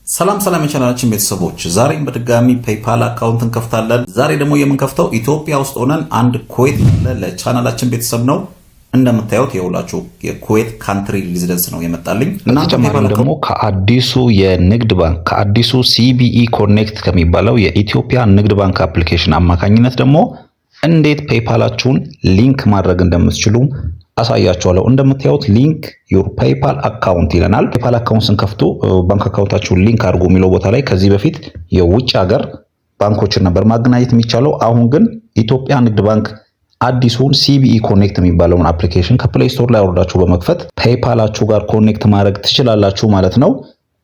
ሰላም የቻናላችን ቤተሰቦች ዛሬም በድጋሚ ፔይፓል አካውንት እንከፍታለን። ዛሬ ደግሞ የምንከፍተው ኢትዮጵያ ውስጥ ሆነን አንድ ኩዌት ለቻናላችን ቤተሰብ ነው። እንደምታዩት የሁላችሁ የኩዌት ካንትሪ ሬዚደንስ ነው የመጣልኝ። እና ተጨማሪም ደግሞ ከአዲሱ የንግድ ባንክ ከአዲሱ CBE ኮኔክት ከሚባለው የኢትዮጵያ ንግድ ባንክ አፕሊኬሽን አማካኝነት ደግሞ እንዴት ፔይፓላችሁን ሊንክ ማድረግ እንደምትችሉ አሳያችኋለሁ። እንደምታዩት ሊንክ ዩር ፔይፓል አካውንት ይለናል። ፔይፓል አካውንት ስንከፍቱ ባንክ አካውንታችሁን ሊንክ አድርጉ የሚለው ቦታ ላይ ከዚህ በፊት የውጭ ሀገር ባንኮችን ነበር ማገናኘት የሚቻለው። አሁን ግን ኢትዮጵያ ንግድ ባንክ አዲሱን CBE ኮኔክት የሚባለውን አፕሊኬሽን ከፕሌይ ስቶር ላይ አውርዳችሁ በመክፈት ፔይፓላችሁ ጋር ኮኔክት ማድረግ ትችላላችሁ ማለት ነው።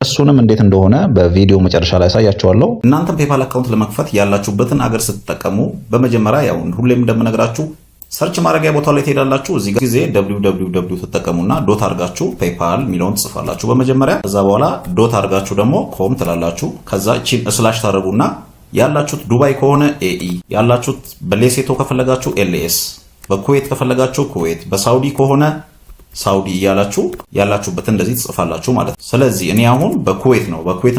እሱንም እንዴት እንደሆነ በቪዲዮ መጨረሻ ላይ አሳያችኋለሁ። እናንተም ፔይፓል አካውንት ለመክፈት ያላችሁበትን አገር ስትጠቀሙ በመጀመሪያ ያው ሁሌም እንደምነግራችሁ ሰርች ማድረጊያ ቦታ ላይ ትሄዳላችሁ። እዚህ ጊዜ www ተጠቀሙና ዶት አርጋችሁ ፔይፓል ሚሊዮን ጽፋላችሁ በመጀመሪያ። ከዛ በኋላ ዶት አርጋችሁ ደግሞ ኮም ትላላችሁ። ከዛ እቺን ስላሽ ታረጉና ያላችሁት ዱባይ ከሆነ AE፣ ያላችሁት በሌሴቶ ከፈለጋችሁ LS፣ በኩዌት ከፈለጋችሁ ኩዌት፣ በሳውዲ ከሆነ ሳውዲ እያላችሁ ያላችሁበት እንደዚህ ትጽፋላችሁ ማለት ነው። ስለዚህ እኔ አሁን በኩዌት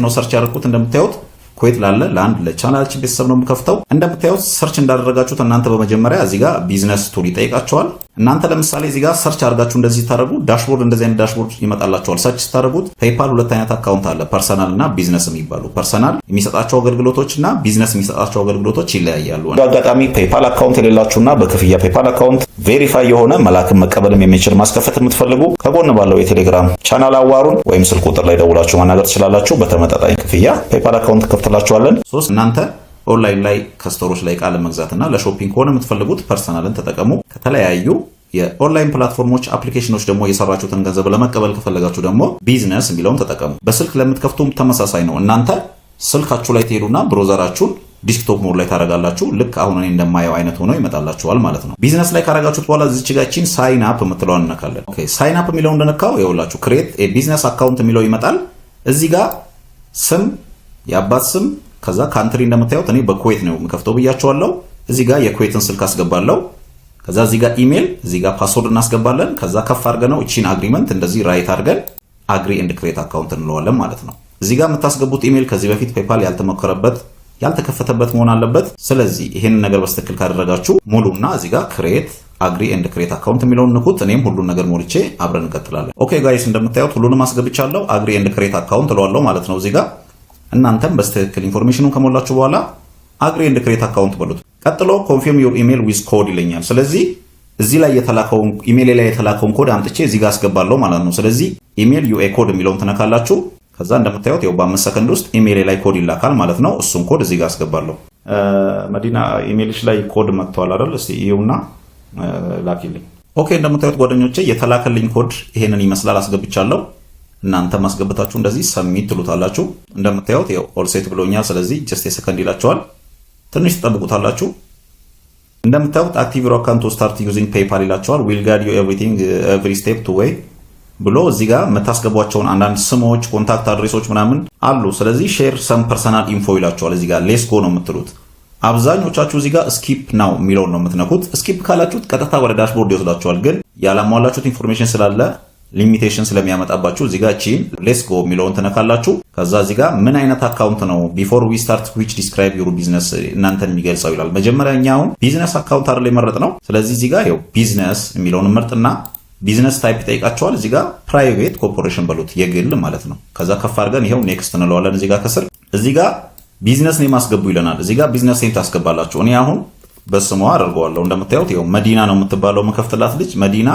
ነው ሰርች ያደረኩት። እንደምታዩት ኩዌት ላለ ለአንድ ለቻናላችን ቤተሰብ ነው የምከፍተው። እንደምታዩት ሰርች እንዳደረጋችሁት እናንተ በመጀመሪያ እዚህ ጋር ቢዝነስ ቱል ይጠይቃችኋል። እናንተ ለምሳሌ እዚህ ጋር ሰርች አድርጋችሁ እንደዚህ ታደርጉ ዳሽቦርድ፣ እንደዚህ አይነት ዳሽቦርድ ይመጣላችኋል። ሰርች ስታደርጉት ፔይፓል ሁለት አይነት አካውንት አለ፣ ፐርሰናል እና ቢዝነስ የሚባሉ። ፐርሰናል የሚሰጣቸው አገልግሎቶችና ቢዝነስ የሚሰጣቸው አገልግሎቶች ይለያያሉ። በአጋጣሚ ፔይፓል አካውንት የሌላችሁና በክፍያ ፔይፓል አካውንት ቬሪፋይ የሆነ መላክም መቀበልም የሚችል ማስከፈት የምትፈልጉ ከጎን ባለው የቴሌግራም ቻናል አዋሩን ወይም ስልክ ቁጥር ላይ ደውላችሁ ማናገር ትችላላችሁ። በተመጣጣኝ ክፍያ ፔይፓል አካውንት ከፍትላችኋለን። ሶስት እናንተ ኦንላይን ላይ ከስቶሮች ላይ ቃል መግዛትና ለሾፒንግ ከሆነ የምትፈልጉት ፐርሰናልን ተጠቀሙ። ከተለያዩ የኦንላይን ፕላትፎርሞች አፕሊኬሽኖች ደግሞ የሰራችሁትን ገንዘብ ለመቀበል ከፈለጋችሁ ደግሞ ቢዝነስ የሚለውን ተጠቀሙ። በስልክ ለምትከፍቱም ተመሳሳይ ነው። እናንተ ስልካችሁ ላይ ትሄዱና ብሮዘራችሁን ዲስክቶፕ ሞድ ላይ ታረጋላችሁ። ልክ አሁን እኔ እንደማየው አይነት ሆኖ ይመጣላችኋል ማለት ነው። ቢዝነስ ላይ ካረጋችሁት በኋላ እዚች ጋር ቺን ሳይን አፕ የምትለዋን እንነካለን። ኦኬ ሳይን አፕ የሚለውን እንደነካው ይኸውላችሁ ክሬት ኤ ቢዝነስ አካውንት የሚለው ይመጣል። እዚህ ጋር ስም፣ የአባት ስም፣ ከዛ ካንትሪ እንደምታዩት እኔ በኩዌት ነው የምከፍተው ብያችኋለሁ። እዚህ ጋር የኩዌትን ስልክ አስገባለሁ። ከዛ እዚህ ጋር ኢሜል፣ እዚህ ጋር ፓስወርድ እናስገባለን። ከዛ ከፍ አድርገነው እቺን አግሪመንት እንደዚህ ራይት አድርገን አግሪ ኤንድ ክሬት አካውንት እንለዋለን ማለት ነው። እዚህ ጋር የምታስገቡት ኢሜል ከዚህ በፊት ፔይፓል ያልተሞከረበት ያልተከፈተበት መሆን አለበት። ስለዚህ ይሄንን ነገር በስትክክል ካደረጋችሁ ሙሉና እዚህ ጋር ክሬት አግሪ ኤንድ ክሬት አካውንት የሚለውን ንኩት። እኔም ሁሉን ነገር ሞልቼ አብረን እንቀጥላለን። ኦኬ ጋይስ እንደምታዩት ሁሉንም አስገብቻለሁ። አግሪ ኤንድ ክሬት አካውንት እለዋለሁ ማለት ነው። እዚህ ጋር እናንተም በስትክክል ኢንፎርሜሽኑን ከሞላችሁ በኋላ አግሪ ኤንድ ክሬት አካውንት በሉት። ቀጥሎ ኮንፊርም ዩር ኢሜል ዊዝ ኮድ ይለኛል። ስለዚህ እዚህ ላይ የተላከውን ኢሜል ላይ የተላከውን ኮድ አምጥቼ እዚህ ጋር አስገባለሁ ማለት ነው። ስለዚህ ኢሜል ዩኤ ኮድ የሚለውን ትነካላችሁ። ከዛ እንደምታዩት ያው በ5 ሰከንድ ውስጥ ኢሜል ላይ ኮድ ይላካል ማለት ነው። እሱን ኮድ እዚህ ጋር አስገባለሁ። መዲና ኢሜልሽ ላይ ኮድ መጥቷል አይደል? እስቲ ይሁንና ላኪልኝ። ኦኬ እንደምታዩት ጓደኞቼ የተላከልኝ ኮድ ይሄንን ይመስላል። አስገብቻለሁ። እናንተ ማስገብታችሁ እንደዚህ ሰሚት ትሉታላችሁ። እንደምታዩት ያው ኦል ሴት ብሎኛል። ስለዚህ ጀስት ሰከንድ ይላችኋል። ትንሽ ትጠብቁታላችሁ። እንደምታዩት አክቲቭ ዩር አካውንት ቱ ስታርት ዩዚንግ ፔይፓል ይላችኋል። ዊል ጋይድ ዩ ኤቭሪቲንግ ኤቭሪ ስቴፕ ቱ ዌይ ብሎ እዚህ ጋር የምታስገቧቸውን አንዳንድ ስሞች፣ ኮንታክት አድሬሶች ምናምን አሉ። ስለዚህ ሼር ሰም ፐርሰናል ኢንፎ ይላችኋል። እዚህ ጋር ሌስ ጎ ነው የምትሉት። አብዛኞቻችሁ እዚህ ጋር ስኪፕ ናው የሚለውን ነው የምትነኩት። ስኪፕ ካላችሁት ቀጥታ ወደ ዳሽቦርድ ይወስዳችኋል። ግን ያላሟላችሁት ኢንፎርሜሽን ስላለ ሊሚቴሽን ስለሚያመጣባችሁ እዚህ ጋር ቺን ሌስ ጎ የሚለውን ትነካላችሁ። ከዛ እዚህ ጋር ምን አይነት አካውንት ነው ቢፎር ዊ ስታርት ዊች ዲስክራይብ ዩር ቢዝነስ እናንተን የሚገልጸው ይላል። መጀመሪያ እኛውን ቢዝነስ አካውንት አይደል የመረጥ ነው። ስለዚህ እዚህ ጋር ያው ቢዝነስ የሚለውን መርጥና ቢዝነስ ታይፕ ይጠይቃቸዋል። እዚህ ጋር ፕራይቬት ኮርፖሬሽን በሉት የግል ማለት ነው። ከዛ ከፍ አድርገን ይሄው ኔክስት እንለዋለን። እዚህ ጋር ከስር እዚህ ጋር ቢዝነስ ኔም አስገቡ ይለናል። እዚህ ጋር ቢዝነስ ኔም ታስገባላችሁ። እኔ አሁን በስሟ አደርገዋለሁ። እንደምታዩት ይሄው መዲና ነው የምትባለው መከፍትላት ልጅ መዲና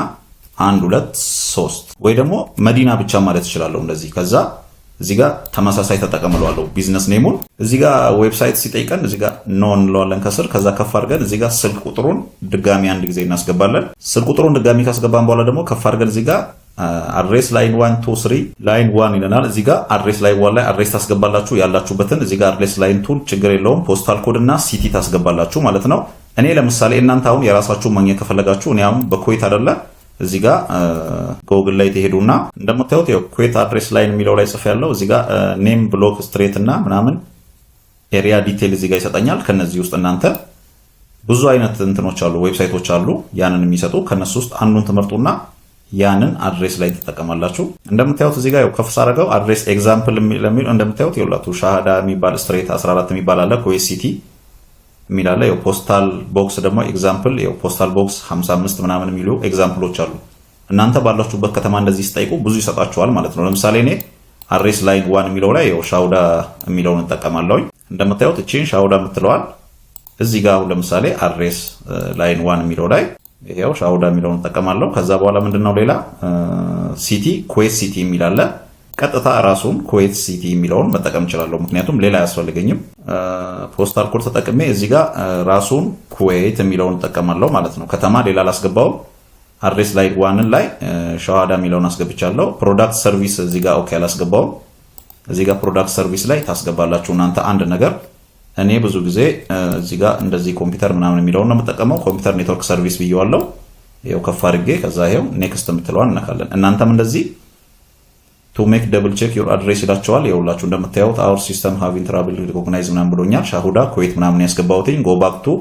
1 2 3 ወይ ደግሞ መዲና ብቻ ማለት እችላለሁ እንደዚህ። ከዛ እዚህ ጋር ተመሳሳይ ተጠቀምለዋለሁ ቢዝነስ ኔሙን። እዚህ ጋር ዌብሳይት ሲጠይቀን እዚህ ጋር ኖ እንለዋለን ከስር። ከዛ ከፍ አድርገን እዚህ ጋር ስልክ ቁጥሩን ድጋሚ አንድ ጊዜ እናስገባለን። ስልክ ቁጥሩን ድጋሚ ካስገባን በኋላ ደግሞ ከፍ አድርገን እዚህ ጋር አድሬስ ላይን 1 2 3 ላይን 1 ይለናል። እዚህ ጋር አድሬስ ላይን 1 ላይ አድሬስ ታስገባላችሁ ያላችሁበትን። እዚህ ጋር አድሬስ ላይን 2 ችግር የለውም ፖስታል ኮድ እና ሲቲ ታስገባላችሁ ማለት ነው። እኔ ለምሳሌ እናንተ አሁን የራሳችሁ ማግኘት ከፈለጋችሁ እኔ አሁን በኩዌት አይደለ እዚህ ጋር ጎግል ላይ ተሄዱና እንደምታዩት የኩዌት አድሬስ ላይን የሚለው ላይ ጽፍ ያለው እዚህ ጋር ኔም ብሎክ ስትሬት እና ምናምን ኤሪያ ዲቴል እዚህ ጋር ይሰጠኛል። ከነዚህ ውስጥ እናንተ ብዙ አይነት እንትኖች አሉ ዌብሳይቶች አሉ ያንን የሚሰጡ ከነሱ ውስጥ አንዱን ትመርጡና ያንን አድሬስ ላይ ትጠቀማላችሁ። እንደምታዩት እዚህ ጋር ከፍ ሳደርገው አድሬስ ኤግዛምፕል ለሚል እንደምታዩት ይኸውላችሁ ሻሃዳ የሚባል ስትሬት 14 የሚባል አለ፣ ኩዌት ሲቲ የሚል አለ። ፖስታል ቦክስ ደግሞ ኤግዛምፕል ፖስታል ቦክስ 55 ምናምን የሚሉ ኤግዛምፕሎች አሉ። እናንተ ባላችሁበት ከተማ እንደዚህ ሲጠይቁ ብዙ ይሰጣችኋል ማለት ነው። ለምሳሌ እኔ አድሬስ ላይን 1 የሚለው ላይ ሻውዳ የሚለውን እንጠቀማለሁ። እንደምታዩት እቺን ሻውዳ የምትለዋል እዚህ ጋር ለምሳሌ አድሬስ ላይን 1 የሚለው ላይ ይሄው ሻውዳ የሚለውን እንጠቀማለሁ። ከዛ በኋላ ምንድነው ሌላ ሲቲ ኩዌት ሲቲ የሚል አለ። ቀጥታ ራሱን ኩዌት ሲቲ የሚለውን መጠቀም እችላለሁ፣ ምክንያቱም ሌላ አያስፈልገኝም። ፖስታል ኮድ ተጠቅሜ እዚህ ጋር ራሱን ኩዌት የሚለውን እንጠቀማለሁ ማለት ነው። ከተማ ሌላ አላስገባውም። አድሬስ ላይን 1 ላይ ሻሃዳ የሚለውን አስገብቻለሁ። ፕሮዳክት ሰርቪስ እዚህ ጋር ኦኬ አላስገባውም። እዚህ ጋር ፕሮዳክት ሰርቪስ ላይ ታስገባላችሁ እናንተ አንድ ነገር። እኔ ብዙ ጊዜ እዚህ ጋር እንደዚህ ኮምፒውተር ምናምን የሚለውን ነው የምጠቀመው። ኮምፒውተር ኔትወርክ ሰርቪስ ብየዋለሁ። ይሄው ከፍ አድርጌ ከዛ ይሄው ኔክስት የምትለዋን እነካለን። እናንተም እንደዚህ ቱ ሜክ ደብል ቼክ ዩር አድሬስ ይላቸዋል። ይኸውላችሁ እንደምታዩት አወር ሲስተም ሃቪንግ ትራብል ሪኮግናይዝ ምናምን ብሎኛል። ሻሁዳ ኩዌት ምናምን ያስገባሁትኝ። ጎ ባክ ቱ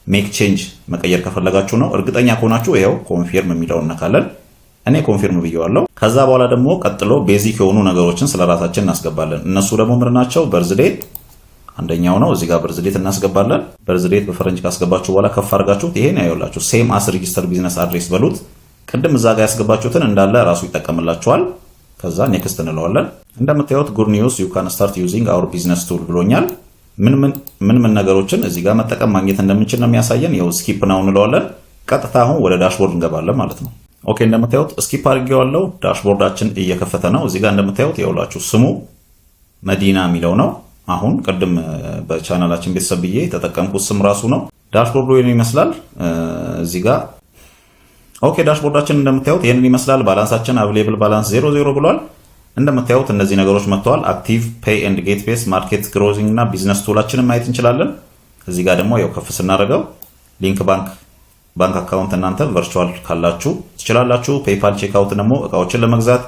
ሜክ ቼንጅ መቀየር ከፈለጋችሁ ነው። እርግጠኛ ከሆናችሁ ይሄው ኮንፊርም የሚለውን እነካለን። እኔ ኮንፊርም ብየዋለሁ። ከዛ በኋላ ደግሞ ቀጥሎ ቤዚክ የሆኑ ነገሮችን ስለራሳችን እናስገባለን። እነሱ ደግሞ ምን ናቸው? በርዝዴት አንደኛው ነው። እዚህ ጋር በርዝዴት እናስገባለን። በርዝዴት በፈረንጅ ካስገባችሁ በኋላ ከፍ አድርጋችሁት ይሄን ያዩላችሁ ሴም አስ ሬጂስተር ቢዝነስ አድሬስ በሉት። ቅድም እዛ ጋር ያስገባችሁትን እንዳለ ራሱ ይጠቀምላችኋል። ከዛ ኔክስት እንለዋለን። እንደምታዩት ጉድ ኒውስ ዩ ካን ስታርት ዩዚንግ አወር ቢዝነስ ቱል ብሎኛል። ምን ነገሮችን እዚህ ጋር መጠቀም ማግኘት እንደምንችል ነው የሚያሳየን። ይኸው ስኪፕ ነው እንለዋለን። ቀጥታ አሁን ወደ ዳሽቦርድ እንገባለን ማለት ነው። ኦኬ እንደምታዩት ስኪፕ አድርጌዋለሁ። ዳሽቦርዳችን እየከፈተ ነው። እዚህ ጋር እንደምታዩት ይኸውላችሁ ስሙ መዲና የሚለው ነው። አሁን ቅድም በቻናላችን ቤተሰብ ብዬ የተጠቀምኩት ስም ራሱ ነው። ዳሽቦርዱ ይሄን ይመስላል። እዚህ ጋር ኦኬ ዳሽቦርዳችን እንደምታዩት ይሄንን ይመስላል። ባላንሳችን አቬሌብል ባላንስ 00 ብሏል። እንደምታዩት እነዚህ ነገሮች መጥተዋል። አክቲቭ ፔይ ኤንድ ጌት ፔስ ማርኬት ግሮዚንግ እና ቢዝነስ ቱላችንን ማየት እንችላለን። እዚህ ጋር ደግሞ ያው ከፍ ስናደርገው ሊንክ ባንክ አካውንት እናንተ ቨርቹዋል ካላችሁ ትችላላችሁ። ፔይፓል ቼክ አውት ደግሞ እቃዎችን ለመግዛት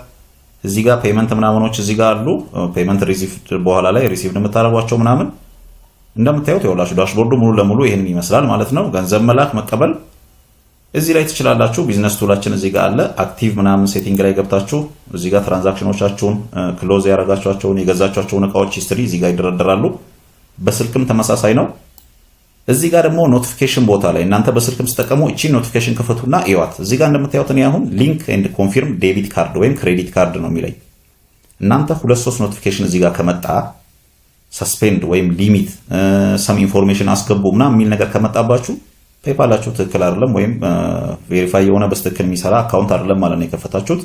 እዚህ ጋር ፔመንት ምናምኖች እዚህ ጋር አሉ። ፔመንት ሪሲቭድ በኋላ ላይ ሪሲቭድ የምታደርጓቸው ምናምን እንደምታዩት ይኸውላችሁ ዳሽቦርዱ ሙሉ ለሙሉ ይሄንን ይመስላል ማለት ነው። ገንዘብ መላክ መቀበል እዚህ ላይ ትችላላችሁ። ቢዝነስ ቱላችን እዚህ ጋር አለ። አክቲቭ ምናምን ሴቲንግ ላይ ገብታችሁ እዚህ ጋር ትራንዛክሽኖቻችሁን ክሎዝ ያደረጋችኋቸውን የገዛችኋቸውን እቃዎች ሂስትሪ እዚህ ጋር ይደረደራሉ። በስልክም ተመሳሳይ ነው። እዚህ ጋር ደግሞ ኖቲፊኬሽን ቦታ ላይ እናንተ በስልክም ስትጠቀሙ እቺ ኖቲፊኬሽን ክፈቱና እዩዋት። እዚህ ጋር እንደምታዩት እኔ አሁን ሊንክ ኤንድ ኮንፊርም ዴቢት ካርድ ወይም ክሬዲት ካርድ ነው የሚለኝ። እናንተ 2-3 ኖቲፊኬሽን እዚህ ጋር ከመጣ ሰስፔንድ ወይም ሊሚት ሰም ኢንፎርሜሽን አስገቡ ምናምን የሚል ነገር ከመጣባችሁ ፔይፓላችሁ ትክክል አይደለም ወይም ቬሪፋይ የሆነ በስትክክል የሚሰራ አካውንት አይደለም ማለት ነው የከፈታችሁት።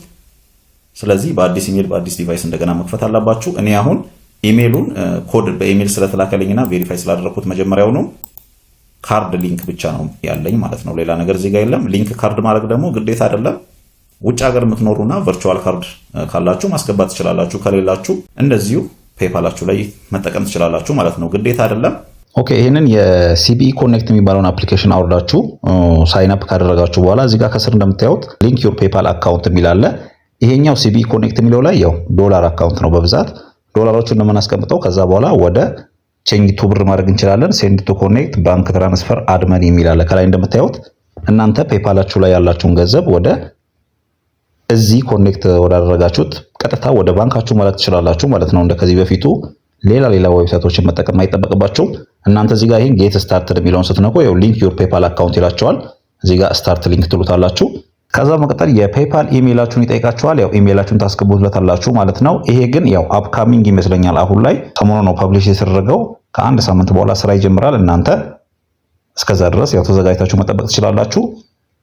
ስለዚህ በአዲስ ኢሜል በአዲስ ዲቫይስ እንደገና መክፈት አለባችሁ። እኔ አሁን ኢሜሉን ኮድ በኢሜል ስለተላከልኝና ቬሪፋይ ስላደረኩት መጀመሪያውኑ ካርድ ሊንክ ብቻ ነው ያለኝ ማለት ነው። ሌላ ነገር እዚህ ጋር የለም። ሊንክ ካርድ ማድረግ ደግሞ ግዴታ አይደለም። ውጭ ሀገር የምትኖሩና ቨርቹዋል ካርድ ካላችሁ ማስገባት ትችላላችሁ። ከሌላችሁ እንደዚሁ ፔይፓላችሁ ላይ መጠቀም ትችላላችሁ ማለት ነው። ግዴታ አይደለም። ኦኬ ይሄንን የሲቢኢ ኮኔክት የሚባለውን አፕሊኬሽን አውርዳችሁ ሳይን አፕ ካደረጋችሁ በኋላ እዚህ ጋር ከስር እንደምታዩት ሊንክ ዩር ፔይፓል አካውንት የሚል አለ። ይሄኛው ሲቢኢ ኮኔክት የሚለው ላይ ያው ዶላር አካውንት ነው በብዛት ዶላሮቹን ነው የምናስቀምጠው። ከዛ በኋላ ወደ ቼንጅ ቱ ብር ማድረግ እንችላለን። ሴንድ ቱ ኮኔክት ባንክ ትራንስፈር አድ መኒ የሚል አለ ከላይ እንደምታዩት። እናንተ ፔይፓላችሁ ላይ ያላችሁን ገንዘብ ወደ እዚህ ኮኔክት ወዳደረጋችሁት ቀጥታ ወደ ባንካችሁ መላክ ትችላላችሁ ማለት ነው። እንደ ከዚህ በፊቱ ሌላ ዌብሳይቶችን መጠቀም አይጠበቅባችሁም። እናንተ እዚህ ጋር ይሄን ጌት ስታርትድ የሚለውን ስትነኩ ያው ሊንክ ዩር ፔይፓል አካውንት ይላችኋል። እዚህ ጋር ስታርት ሊንክ ትሉታላችሁ። ከዛ በመቀጠል የፔይፓል ኢሜይላችሁን ይጠይቃችኋል። ያው ኢሜይላችሁን ታስገቡለታላችሁ ማለት ነው። ይሄ ግን ያው አፕካሚንግ ይመስለኛል። አሁን ላይ ሰሞኑን ነው ፐብሊሽ የተደረገው። ከአንድ ሳምንት በኋላ ስራ ይጀምራል። እናንተ እስከዛ ድረስ ያው ተዘጋጅታችሁ መጠበቅ ትችላላችሁ።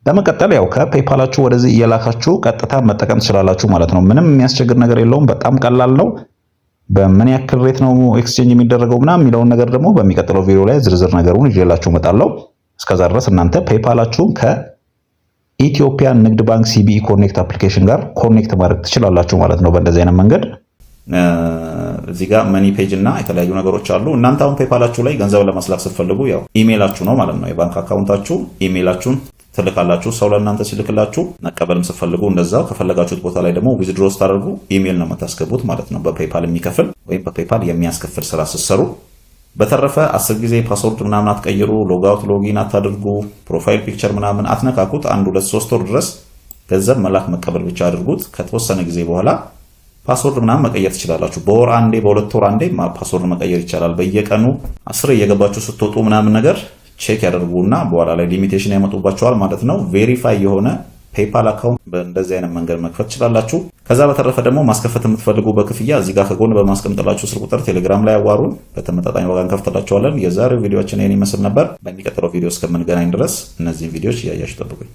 በመቀጠል ያው ከፔይፓላችሁ ወደዚህ እየላካችሁ ቀጥታ መጠቀም ትችላላችሁ ማለት ነው። ምንም የሚያስቸግር ነገር የለውም። በጣም ቀላል ነው። በምን ያክል ሬት ነው ኤክስቼንጅ የሚደረገው ምናምን የሚለውን ነገር ደግሞ በሚቀጥለው ቪዲዮ ላይ ዝርዝር ነገሩን ይዤላችሁ እመጣለሁ። እስከዛ ድረስ እናንተ ፔይፓላችሁን ከኢትዮጵያ ንግድ ባንክ ሲቢኢ ኮኔክት አፕሊኬሽን ጋር ኮኔክት ማድረግ ትችላላችሁ ማለት ነው። በእንደዚህ አይነት መንገድ እዚህ ጋር መኒ ፔጅ እና የተለያዩ ነገሮች አሉ። እናንተ አሁን ፔይፓላችሁ ላይ ገንዘብ ለማስላክ ስትፈልጉ ያው ኢሜይላችሁ ነው ማለት ነው የባንክ አካውንታችሁ። ኢሜይላችሁን ትልካላችሁ። ሰው ለእናንተ ሲልክላችሁ መቀበልም ስትፈልጉ እንደዛው። ከፈለጋችሁት ቦታ ላይ ደግሞ ዊዝድሮ ስታደርጉ ኢሜይል ነው የምታስገቡት ማለት ነው። በፔይፓል የሚከፍል ወይም በፔይፓል የሚያስከፍል ስራ ስትሰሩ። በተረፈ 10 ጊዜ ፓስወርድ ምናምን አትቀይሩ። ሎጋውት ሎጊን አታድርጉ። ፕሮፋይል ፒክቸር ምናምን አትነካኩት። 1 2 3 ወር ድረስ ገንዘብ መላክ መቀበል ብቻ አድርጉት። ከተወሰነ ጊዜ በኋላ ፓስወርድ ምናምን መቀየር ትችላላችሁ። በወር አንዴ በሁለት ወር አንዴ ፓስወርድ መቀየር ይቻላል። በየቀኑ 10 እየገባችሁ ስትወጡ ምናምን ነገር ቼክ ያደርጉና በኋላ ላይ ሊሚቴሽን ያመጡባቸዋል ማለት ነው። ቬሪፋይ የሆነ ፔፓል አካውንት በእንደዚህ አይነት መንገድ መክፈት ትችላላችሁ። ከዛ በተረፈ ደግሞ ማስከፈት የምትፈልጉ በክፍያ እዚህ ጋር ከጎን በማስቀምጥላችሁ ስልክ ቁጥር ቴሌግራም ላይ አዋሩን፣ በተመጣጣኝ ዋጋ እንከፍትላችኋለን። የዛሬው ቪዲዮአችን ይሄን ይመስል ነበር። በሚቀጥለው ቪዲዮ እስከምንገናኝ ድረስ እነዚህን ቪዲዮዎች እያያችሁ ጠብቁኝ።